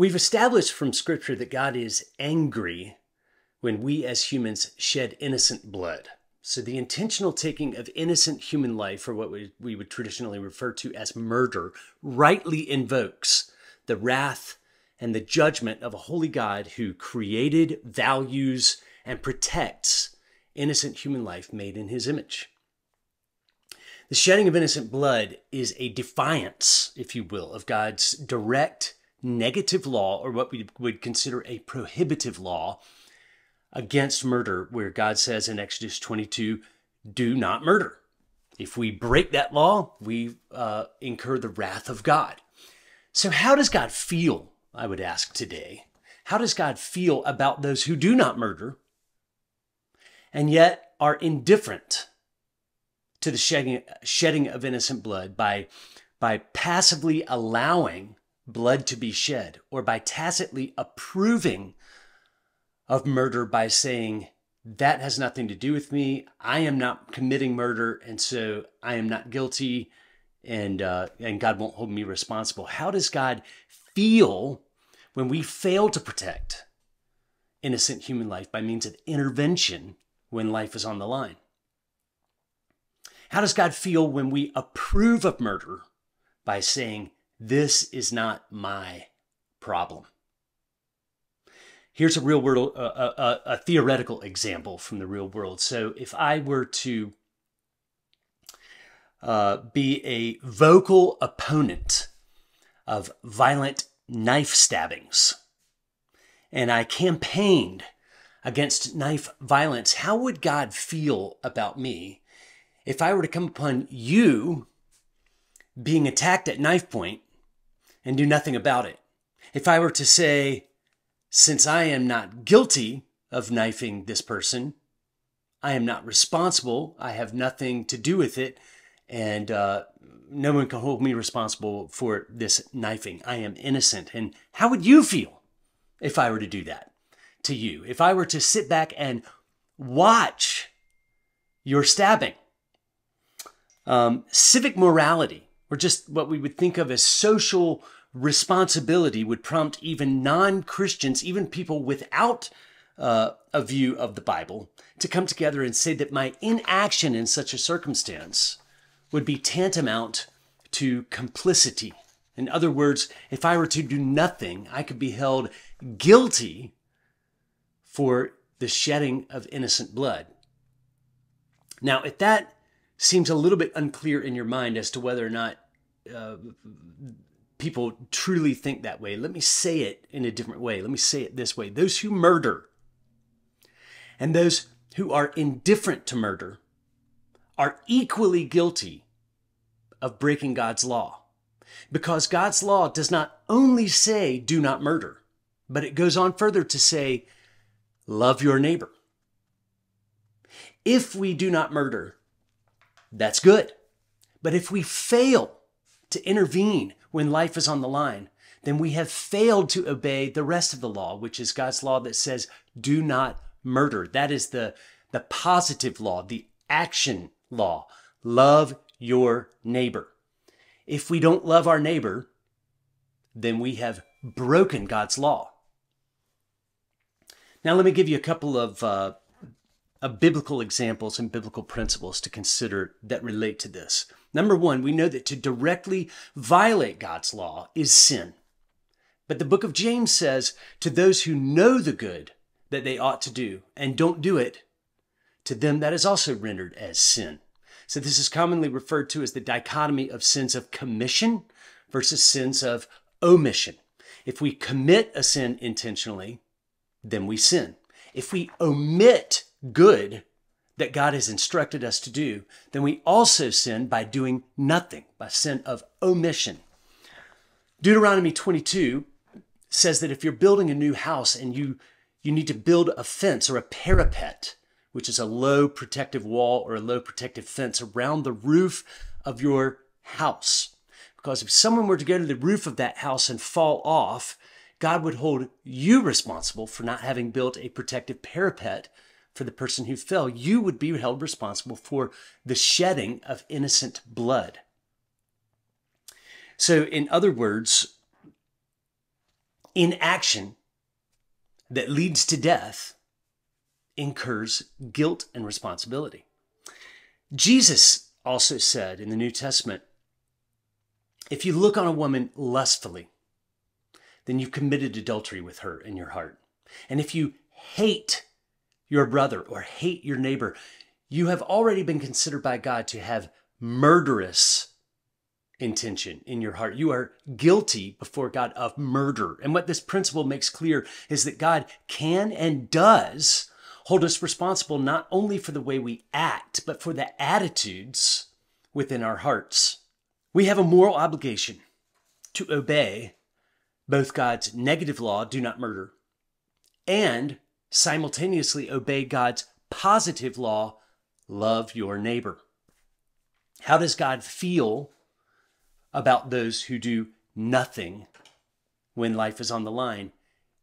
We've established from Scripture that God is angry when we as humans shed innocent blood. So the intentional taking of innocent human life, or what we would traditionally refer to as murder, rightly invokes the wrath and the judgment of a holy God who created, values, and protects innocent human life made in his image. The shedding of innocent blood is a defiance, if you will, of God's direct negative law, or what we would consider a prohibitive law against murder, where God says in Exodus 22, do not murder. If we break that law, we incur the wrath of God. So how does God feel, I would ask today? How does God feel about those who do not murder and yet are indifferent to the shedding of innocent blood by passively allowing blood to be shed, or by tacitly approving of murder by saying, that has nothing to do with me, I am not committing murder, and so I am not guilty, and God won't hold me responsible? How does God feel when we fail to protect innocent human life by means of intervention when life is on the line? How does God feel when we approve of murder by saying, this is not my problem? Here's a real world, a theoretical example from the real world. So if I were to be a vocal opponent of violent knife stabbings, and I campaigned against knife violence, how would God feel about me if I were to come upon you being attacked at knife point and do nothing about it? If I were to say, since I am not guilty of knifing this person, I am not responsible, I have nothing to do with it, and no one can hold me responsible for this knifing. I am innocent. And how would you feel if I were to do that to you? If I were to sit back and watch your stabbing? Civic morality, or just what we would think of as social responsibility, would prompt even non-Christians, even people without a view of the Bible, to come together and say that my inaction in such a circumstance would be tantamount to complicity. In other words, if I were to do nothing, I could be held guilty for the shedding of innocent blood. Now, if that seems a little bit unclear in your mind as to whether or not people truly think that way, let me say it in a different way. Let me say it this way. Those who murder and those who are indifferent to murder are equally guilty of breaking God's law, because God's law does not only say do not murder, but it goes on further to say love your neighbor. If we do not murder, that's good. But if we fail to intervene when life is on the line, then we have failed to obey the rest of the law, which is God's law that says, do not murder. That is the positive law, the action law. Love your neighbor. If we don't love our neighbor, then we have broken God's law. Now, let me give you a couple of biblical examples and biblical principles to consider that relate to this. Number one, we know that to directly violate God's law is sin. But the book of James says, to those who know the good that they ought to do and don't do it, to them that is also rendered as sin. So this is commonly referred to as the dichotomy of sins of commission versus sins of omission. If we commit a sin intentionally, then we sin. If we omit good that God has instructed us to do, then we also sin by doing nothing, by sin of omission. Deuteronomy 22 says that if you're building a new house and you need to build a fence or a parapet, which is a low protective wall or a low protective fence around the roof of your house. Because if someone were to go to the roof of that house and fall off, God would hold you responsible for not having built a protective parapet for the person who fell. You would be held responsible for the shedding of innocent blood. So in other words, inaction that leads to death incurs guilt and responsibility. Jesus also said in the New Testament, if you look on a woman lustfully, then you've committed adultery with her in your heart. And if you hate your brother or hate your neighbor, you have already been considered by God to have murderous intention in your heart. You are guilty before God of murder. And what this principle makes clear is that God can and does hold us responsible not only for the way we act, but for the attitudes within our hearts. We have a moral obligation to obey both God's negative law, do not murder, and simultaneously obey God's positive law, love your neighbor. How does God feel about those who do nothing when life is on the line?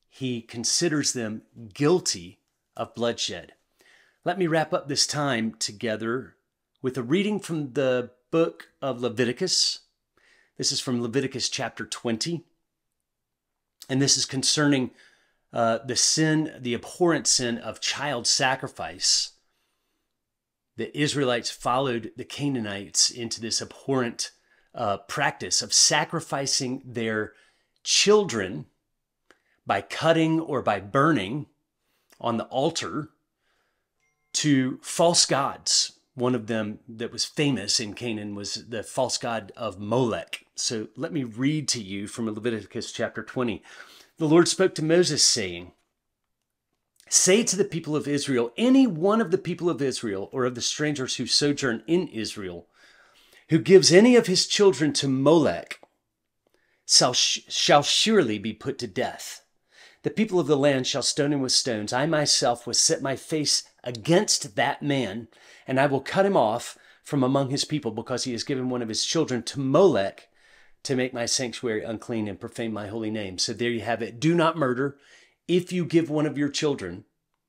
He considers them guilty of bloodshed. Let me wrap up this time together with a reading from the book of Leviticus. This is from Leviticus chapter 20. And this is concerning the abhorrent sin of child sacrifice. The Israelites followed the Canaanites into this abhorrent practice of sacrificing their children by cutting or by burning on the altar to false gods. One of them that was famous in Canaan was the false god of Molech. So let me read to you from Leviticus chapter 20. The Lord spoke to Moses saying, say to the people of Israel, any one of the people of Israel or of the strangers who sojourn in Israel, who gives any of his children to Molech, shall surely be put to death. The people of the land shall stone him with stones. I myself will set my face against that man, and I will cut him off from among his people, because he has given one of his children to Molech to make my sanctuary unclean and profane my holy name. So there you have it. Do not murder. If you give one of your children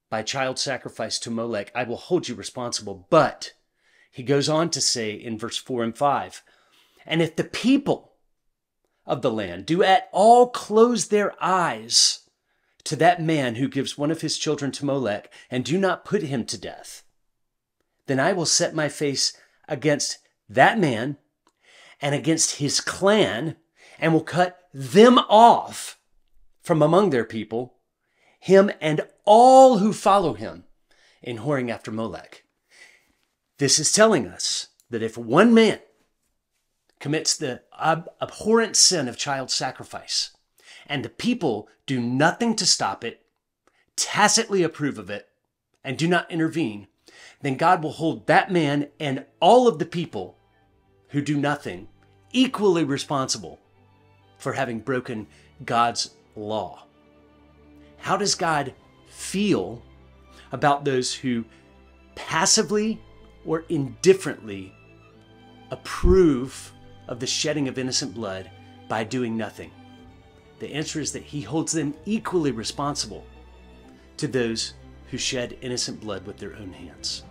by child sacrifice to Molech, I will hold you responsible. But he goes on to say in verse 4 and 5, and if the people of the land do at all close their eyes to that man who gives one of his children to Molech and do not put him to death, then I will set my face against that man and against his clan and will cut them off from among their people, him and all who follow him in whoring after Molech. This is telling us that if one man commits the abhorrent sin of child sacrifice and the people do nothing to stop it, tacitly approve of it, and do not intervene, then God will hold that man and all of the people who do nothing equally responsible for having broken God's law. How does God feel about those who passively or indifferently approve of the shedding of innocent blood by doing nothing? The answer is that he holds them equally responsible to those who shed innocent blood with their own hands.